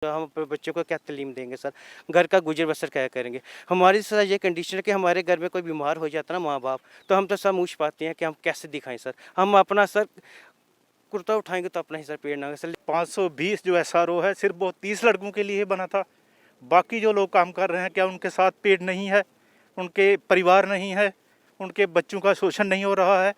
तो हम अपने बच्चों को क्या तालीम देंगे सर? घर का गुजर बसर क्या करेंगे? हमारी सर ये कंडीशन है कि हमारे घर में कोई बीमार हो जाता है ना माँ बाप, तो हम तो सर मुँह छिपाते हैं कि हम कैसे दिखाएं सर। हम अपना सर कुर्ता उठाएंगे तो अपना ही सर पेड़ ना सर। 520 जो SRO है सिर्फ वो 30 लड़कों के लिए बना था। बाकी जो लोग काम कर रहे हैं क्या उनके साथ पेड़ नहीं है, उनके परिवार नहीं है, उनके बच्चों का शोषण नहीं हो रहा है?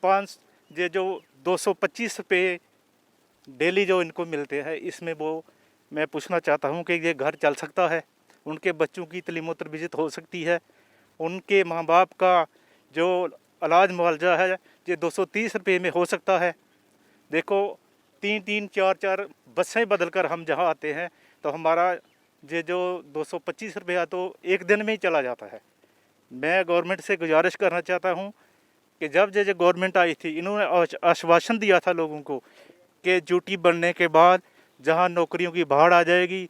पाँच ये जो 225 रुपये डेली जो इनको मिलते हैं, इसमें वो मैं पूछना चाहता हूँ कि ये घर चल सकता है? उनके बच्चों की तलीम तरबियत हो सकती है? उनके माँ बाप का जो इलाज मुआवजा है ये 230 रुपये में हो सकता है? देखो, 3-3 4-4 बसें बदल कर हम जहाँ आते हैं तो हमारा ये जो 225 रुपया तो एक दिन में ही चला जाता है। मैं गवर्नमेंट से गुजारिश करना चाहता हूँ कि जब ये गवर्नमेंट आई थी, इन्होंने आश्वासन दिया था लोगों को कि ड्यूटी बनने के बाद जहाँ नौकरियों की बाढ़ आ जाएगी,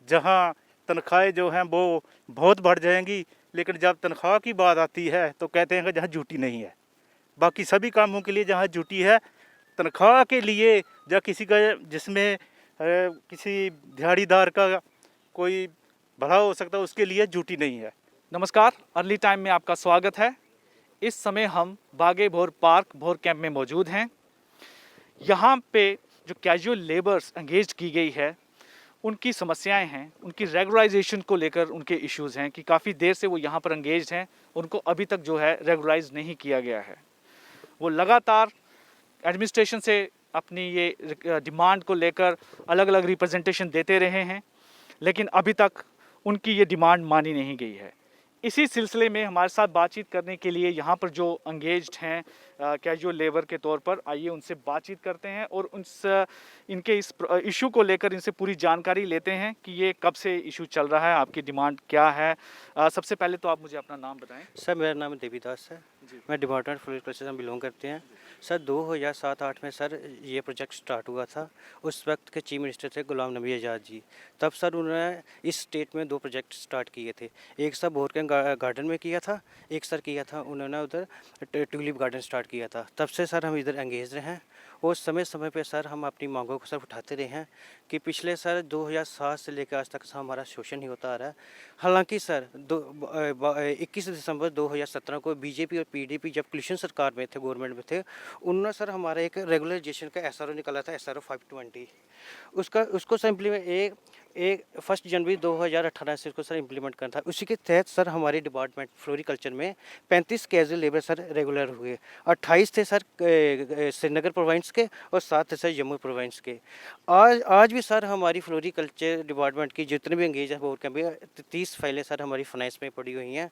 जहाँ तनख्वाहें जो हैं वो बहुत बढ़ जाएंगी, लेकिन जब तनख्वाह की बात आती है तो कहते हैं कि जहाँ ड्यूटी नहीं है। बाकी सभी कामों के लिए जहाँ ड्यूटी है, तनख्वाह के लिए या किसी का जिसमें किसी दिहाड़ीदार का कोई भला हो सकता है उसके लिए ड्यूटी नहीं है। नमस्कार, अर्ली टाइम में आपका स्वागत है। इस समय हम बागे भोर पार्क भोर कैंप में मौजूद हैं। यहाँ पे जो कैजुअल लेबर्स एंगेज की गई है, उनकी समस्याएं हैं, उनकी रेगुलराइजेशन को लेकर उनके इश्यूज़ हैं कि काफ़ी देर से वो यहाँ पर एंगेज हैं, उनको अभी तक जो है रेगुलराइज नहीं किया गया है। वो लगातार एडमिनिस्ट्रेशन से अपनी ये डिमांड को लेकर अलग अलग रिप्रेजेंटेशन देते रहे हैं, लेकिन अभी तक उनकी ये डिमांड मानी नहीं गई है। इसी सिलसिले में हमारे साथ बातचीत करने के लिए यहाँ पर जो एंगेज्ड हैं कैजुअल लेबर के तौर पर, आइए उनसे बातचीत करते हैं और इनके इस इशू को लेकर इनसे पूरी जानकारी लेते हैं कि ये कब से इशू चल रहा है, आपकी डिमांड क्या है। सबसे पहले तो आप मुझे अपना नाम बताएं। सर मेरा नाम देवीदास है, मैं डिपार्टमेंट फ्लोरिकल्चर से बिलोंग करते हैं। सर 2007-8 में सर ये प्रोजेक्ट स्टार्ट हुआ था। उस वक्त के चीफ मिनिस्टर थे गुलाम नबी आज़ाद जी। तब सर उन्होंने इस स्टेट में 2 प्रोजेक्ट स्टार्ट किए थे। एक सर बोरकन गार्डन में किया था, एक सर किया था उन्होंने उधर ट्यूलिप गार्डन स्टार्ट किया था। तब से सर हम इधर एंगेज रहे हैं और समय समय पे सर हम अपनी मांगों को सर उठाते रहे हैं कि पिछले सर 2007 से लेकर आज तक हमारा शोषण ही होता आ रहा है। हालांकि सर 21 दिसंबर 2017 को बीजेपी और पीडीपी जब कोलिशन सरकार में थे, गवर्नमेंट में थे, उन्होंने सर हमारा एक रेगुलराइजेशन का SRO निकाला था, SRO 520। उसको सर इम्प्लीमेंट एक 1 जनवरी 2018 से उसको सर इम्प्लीमेंट करना था। उसी के तहत सर हमारे डिपार्टमेंट फ्लोरिकल्चर में 35 कैजुअल लेबर सर रेगुलर हुए। 28 थे सर श्रीनगर प्रोविंस के और 7 थे सर जम्मू प्रोविंस के। आज भी सर हमारी फ्लोरिकल्चर डिपार्टमेंट की जितने भी एंगेज है बोर्ड के 30 फाइलें सर हमारी फाइनेंस में पड़ी हुई हैं।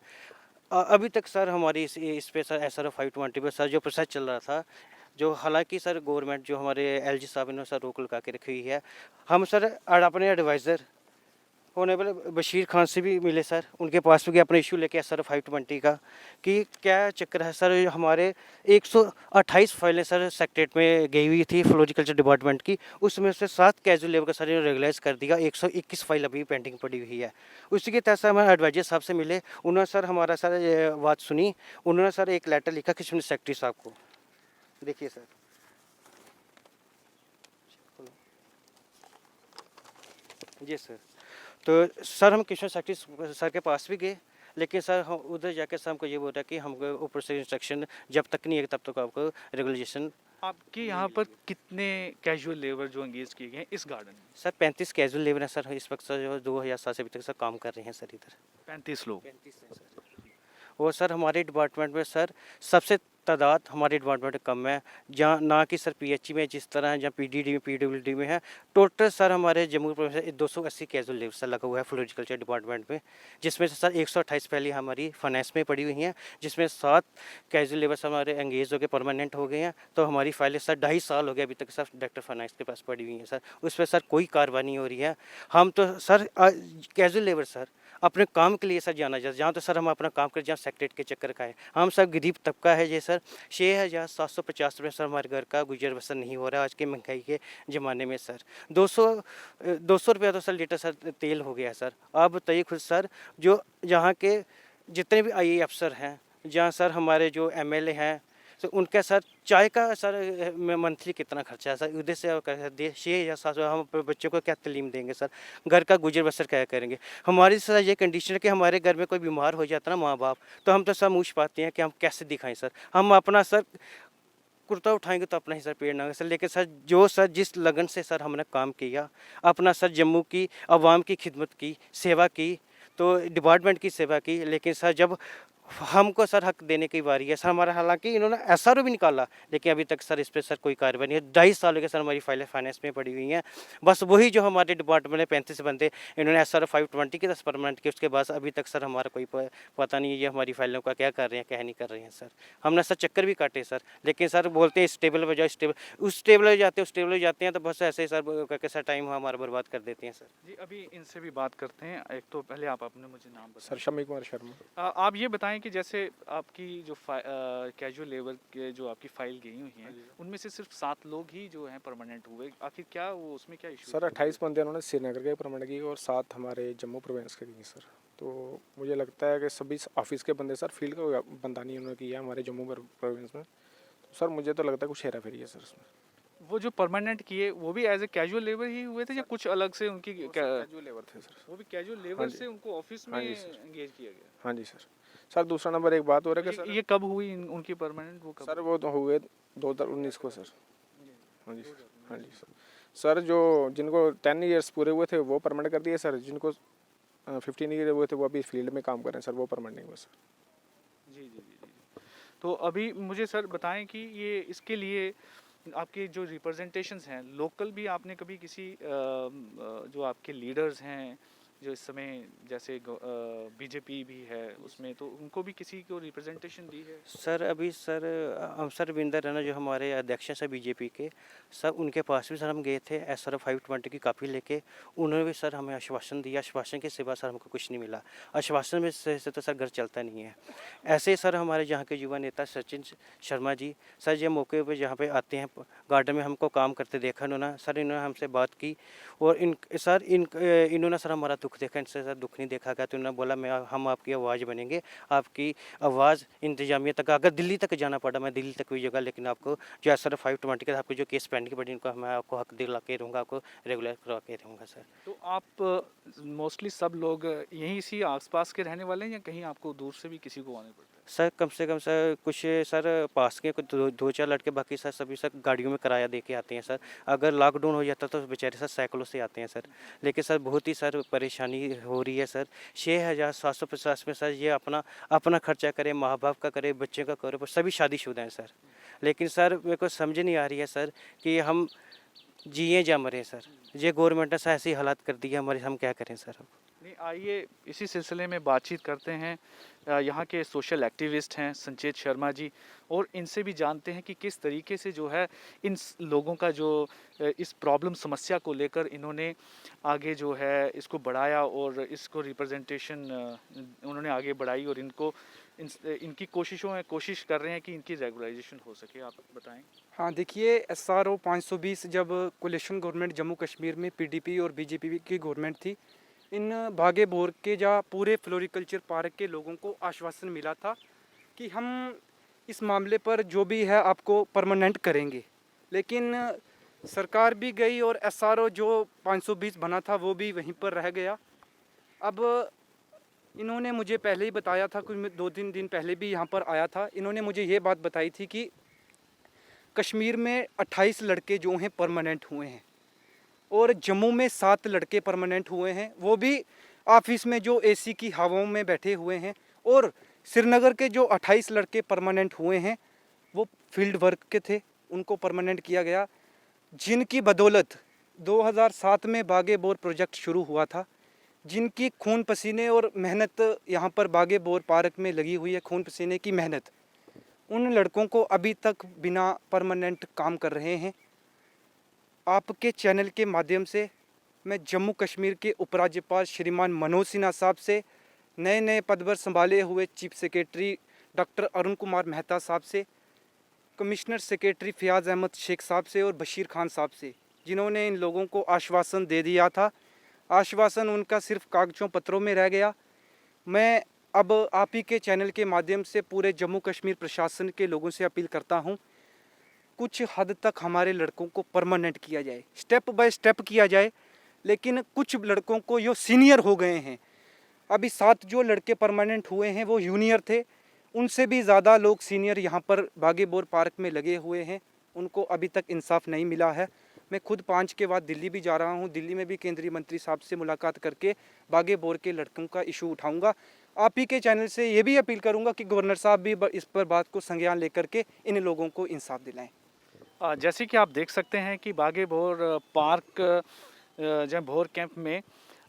अभी तक सर हमारी इस पे सर SRO 520 पे सर जो प्रोसेस चल रहा था, जो हालांकि सर गवर्नमेंट जो हमारे LG साहब ने सर रोक लगा के रखी हुई है। हम सर अपने एडवाइज़र ऑनरेबल बशीर खान से भी मिले सर, उनके पास भी अपने इशू लेके SRO 520 का कि क्या चक्कर है सर। हमारे 128 फाइलें सर सेक्रेटरीट में गई हुई थी फ्लोरिकल्चर डिपार्टमेंट की, उसमें से 7 कैजुअल लेबर का सर रेगुलाइज कर दिया। 121 फाइल अभी पेंडिंग पड़ी हुई है। उसी के तहत सर हमारे एडवाइजर साहब से मिले, उन्होंने सर हमारा सर ये बात सुनी। उन्होंने सर एक लेटर लिखा किशन सेक्रेटरी साहब को, देखिए सर। जी सर। तो सर हम किशन सेक्रेटरी सर के पास भी गए, लेकिन सर हम उधर जाकर सर हमको ये बोल रहा है कि हमको ऊपर से इंस्ट्रक्शन जब तक नहीं है तब तक आपको रेगुलेशन। आपके यहाँ पर कितने कैजुअल लेबर जो एंगेज किए गए हैं इस गार्डन में? सर 35 कैजुअल लेबर हैं सर इस वक्त सर, जो 2007 से अभी तक सर काम कर रहे हैं सर इधर। 35 लोग। 35 हैं सर। और सर हमारे डिपार्टमेंट में सर सबसे तादाद हमारे डिपार्टमेंट में कम है, जहाँ ना कि सर PHE में जिस तरह है, जहाँ PDD में PWD में है। टोटल सर हमारे जम्मू प्रोविंस में 280 कैजुअल लेबर सर लगा हुआ है फ्लोरिकल्चर डिपार्टमेंट में, जिसमें से सर 128 पहले हमारी फाइनेंस में पड़ी हुई हैं, जिसमें 7 कैजुअल लेबर हमारे एंगेज हो गए, परमानेंट हो गए हैं। तो हमारी फाइलें सर 2.5 साल हो गए अभी तक सर डायरेक्टर फाइनेंस के पास पड़ी हुई हैं सर, उस पर सर कोई कार्रवाई नहीं हो रही है। हम तो सर कैजुअल लेबर सर अपने काम के लिए सर जाना चाहते, जहाँ तो सर हम अपना काम करें, जहाँ सेक्रेटरीट के चक्कर का है। हम सब गरीब तबका है ये सर। 6,750 रुपये सर हमारे घर का गुजर बसर नहीं हो रहा है आज के महंगाई के ज़माने में सर। 200 रुपया तो सर लीटर सर तेल हो गया है सर। आप बताइए खुद सर, जो यहाँ के जितने भी IAS अफसर हैं, जहाँ सर हमारे जो MLA हैं, तो उनके सर चाय का सर मंथली कितना खर्चा है सर, उधर से 6 या 7 हम अपने बच्चों को क्या तालीम देंगे सर, घर का गुजर बसर क्या करेंगे। हमारी सर ये कंडीशन है कि हमारे घर में कोई बीमार हो जाता ना माँ बाप, तो हम तो सर मुँह पाते हैं कि हम कैसे दिखाएं सर। हम अपना सर कुर्ता उठाएंगे तो अपना ही सर पेड़ ना सर, लेकिन सर जो सर जिस लगन से सर हमने काम किया, अपना सर जम्मू की आवाम की खिदमत की, सेवा की, तो डिपार्टमेंट की सेवा की, लेकिन सर जब हमको सर हक देने की बारी है सर हमारा, हालांकि इन्होंने एसआरओ भी निकाला लेकिन अभी तक सर इस पर सर कोई कार्रवाई नहीं है। 2.5 साल के सर हमारी फाइलें फाइनेंस में पड़ी हुई हैं, बस वही जो हमारे डिपार्टमेंट में 35 बंदे इन्होंने एसआरओ 520 के 10 परमानेंट के, उसके बाद अभी तक सर हमारा कोई पता नहीं है ये हमारी फाइलों का क्या कर रहे हैं क्या नहीं कर रहे हैं सर। हमने सर चक्कर भी काटे सर, लेकिन सर बोलते हैं स्टेबल पर जाओ, स्टेबल उस टेबल पर जाते हैं, उस टेबल पर जाते हैं तो बस ऐसे ही सर करके सर टाइम हमारा बर्बाद कर देते हैं सर। जी, अभी इनसे भी बात करते हैं। एक तो पहले आप अपने मुझे नाम बताएं। सर शमी कुमार शर्मा। आप ये बताएं कि जैसे आपकी जो कैजुअल लेबर के जो आपकी फाइल गई हुई हैं, उनमें से सिर्फ 7 लोग ही जो हैं परमानेंट हुए, आखिर क्या वो उसमें क्या इशू? सर 28 बंदे उन्होंने श्रीनगर के परमानेंट की और 7 हमारे जम्मू प्रोविंस के किए सर। तो मुझे लगता है कि सभी ऑफिस के बंदे सर, फील्ड का बंदा नहीं उन्होंने किया हमारे जम्मू प्रोविंस में। तो सर मुझे तो लगता है कुछ हेरा फेरी है सर उसमें। वो जो परमानेंट किए वो भी एज ए कैजुअल लेबर ही हुए थे या कुछ अलग से उनकी कैजुअल लेबर थे सर। वो भी कैजुअल लेबर हाँ जी। से उनको ऑफिस में हाँ जी सर। एंगेज किया गया? हाँ जी सर। सर दूसरा नंबर एक बात हो रहा है कि सर ये कब हुई उनकी परमानेंट? वो कब? सर वो तो हुए 2019 को सर। हाँ जी सर। हाँ जी सर। सर जो जिनको 10 ईयर्स पूरे हुए थे वो परमानेंट कर दिए सर, जिनको 15 ईयर हुए थे वो अभी फील्ड में काम कर रहे हैं सर, वो परमानेंट नहीं हुए सर। जी जी जी जी। तो अभी मुझे सर बताएं कि ये इसके लिए आपके जो रिप्रेजेंटेशंस हैं लोकल भी आपने कभी किसी जो आपके लीडर्स हैं जो इस समय जैसे बीजेपी भी है उसमें, तो उनको भी किसी को रिप्रेजेंटेशन दी है? सर अभी सर हम सर रविंदर रैना जो हमारे अध्यक्ष हैं सर बीजेपी के, सर उनके पास भी सर हम गए थे SRO 520 की कापी लेके। उन्होंने भी सर हमें आश्वासन दिया, आश्वासन के सिवा सर हमको कुछ नहीं मिला। आश्वासन में से तो सर घर चलता नहीं है। ऐसे ही सर हमारे यहाँ के युवा नेता सचिन शर्मा जी सर ये मौके पर जहाँ पे आते हैं गार्डन में हमको काम करते देखा उन्होंने, सर इन्होंने हमसे बात की और इन्होंने सर हमारा दुख देखा, इनसे सर दुख नहीं देखा गया, तो उन्होंने बोला हम आपकी आवाज़ बनेंगे, आपकी आवाज़ इंतजामिया तक, अगर दिल्ली तक जाना पड़ा मैं दिल्ली तक हुई जगह, लेकिन आपको जो SRO 520 के आपको जो केस पेंडिंग पड़ी इनको मैं आपको हक दिला के रहूँगा, आपको रेगुलर करवा के रहूँगा सर। तो आप मोस्टली सब लोग यहीं इसी आसपास के रहने वाले हैं या कहीं आपको दूर से भी किसी को आने पड़ता है? सर कम से कम सर कुछ सर पास के कुछ 2-4 लड़के, बाकी सर सभी सर गाड़ियों में किराया दे के आते हैं सर। अगर लॉकडाउन हो जाता तो बेचारे सर साइकिलों से आते हैं सर, लेकिन सर बहुत ही सर परेशानी हो रही है सर। 6,750 में सर ये अपना खर्चा करे, माँ बाप का करे, बच्चे का करे, पर सभी शादीशुदा हैं सर। लेकिन सर मेरे को समझ नहीं आ रही है सर कि हम जिए या मरे सर। ये गवर्नमेंट ने सर ऐसी हालात कर दी है हमारे, हम क्या करें सर अब। नहीं, आइए इसी सिलसिले में बातचीत करते हैं। यहाँ के सोशल एक्टिविस्ट हैं संचेत शर्मा जी, और इनसे भी जानते हैं कि किस तरीके से जो है इन लोगों का जो इस प्रॉब्लम समस्या को लेकर इन्होंने आगे जो है इसको बढ़ाया और इसको रिप्रेजेंटेशन उन्होंने आगे बढ़ाई और इनकी कोशिश कर रहे हैं कि इनकी रेगुलराइजेशन हो सके। आप बताएं। हाँ देखिए, SRO 520 जब कोलिशन गवर्नमेंट जम्मू कश्मीर में PDP और BJP की गवर्नमेंट थी, इन भागे बोर के या पूरे फ्लोरिकल्चर पार्क के लोगों को आश्वासन मिला था कि हम इस मामले पर जो भी है आपको परमानेंट करेंगे। लेकिन सरकार भी गई और SRO जो 520 बना था वो भी वहीं पर रह गया। अब इन्होंने मुझे पहले ही बताया था, कुछ 2-3 दिन पहले भी यहाँ पर आया था, इन्होंने मुझे ये बात बताई थी कि कश्मीर में 28 लड़के जो हैं परमानेंट हुए हैं और जम्मू में 7 लड़के परमानेंट हुए हैं, वो भी ऑफिस में जो AC की हवाओं में बैठे हुए हैं। और श्रीनगर के जो 28 लड़के परमानेंट हुए हैं वो फील्ड वर्क के थे, उनको परमानेंट किया गया, जिनकी बदौलत 2007 में बागे बोर प्रोजेक्ट शुरू हुआ था, जिनकी खून पसीने और मेहनत यहाँ पर बागे बोर पार्क में लगी हुई है, खून पसीने की मेहनत, उन लड़कों को अभी तक बिना परमानेंट काम कर रहे हैं। आपके चैनल के माध्यम से मैं जम्मू कश्मीर के उपराज्यपाल श्रीमान मनोज सिन्हा साहब से, नए पदभार संभाले हुए chief secretary doctor Arun Kumar Mehta साहब से, कमिश्नर सेक्रेटरी फ़ियाज़ अहमद शेख साहब से और बशीर खान साहब से, जिन्होंने इन लोगों को आश्वासन दे दिया था, आश्वासन उनका सिर्फ कागज़ों पत्रों में रह गया। मैं अब आप ही के चैनल के माध्यम से पूरे जम्मू कश्मीर प्रशासन के लोगों से अपील करता हूँ, कुछ हद तक हमारे लड़कों को परमानेंट किया जाए, स्टेप बाय स्टेप किया जाए। लेकिन कुछ लड़कों को जो सीनियर हो गए हैं, अभी 7 जो लड़के परमानेंट हुए हैं वो जूनियर थे, उनसे भी ज़्यादा लोग सीनियर यहाँ पर बागेबोर पार्क में लगे हुए हैं, उनको अभी तक इंसाफ नहीं मिला है। मैं खुद 5 के बाद दिल्ली भी जा रहा हूँ, दिल्ली में भी केंद्रीय मंत्री साहब से मुलाकात करके बागेबोर के लड़कों का इशू उठाऊंगा। आप ही के चैनल से ये भी अपील करूंगा कि गवर्नर साहब भी इस पर बात को संज्ञान लेकर के इन लोगों को इंसाफ दिलाएं। जैसे कि आप देख सकते हैं कि बागेबोर पार्क जो भोर कैंप में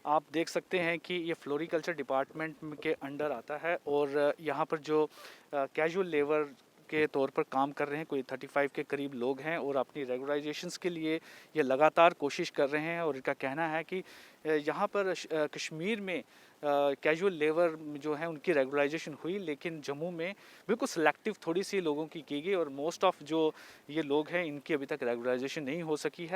आप देख सकते हैं कि ये फ्लोरिकल्चर डिपार्टमेंट के अंडर आता है और यहाँ पर जो कैजुअल लेबर के तौर पर काम कर रहे हैं कोई 35 के करीब लोग हैं और अपनी रेगुलराइजेशंस के लिए ये लगातार कोशिश कर रहे हैं। और इनका कहना है कि यहाँ पर कश्मीर में कैजुअल लेबर जो है उनकी रेगुलराइजेशन हुई, लेकिन जम्मू में बिल्कुल सिलेक्टिव थोड़ी सी लोगों की गई और मोस्ट ऑफ जो ये लोग हैं इनकी अभी तक रेगुलराइजेशन नहीं हो सकी है।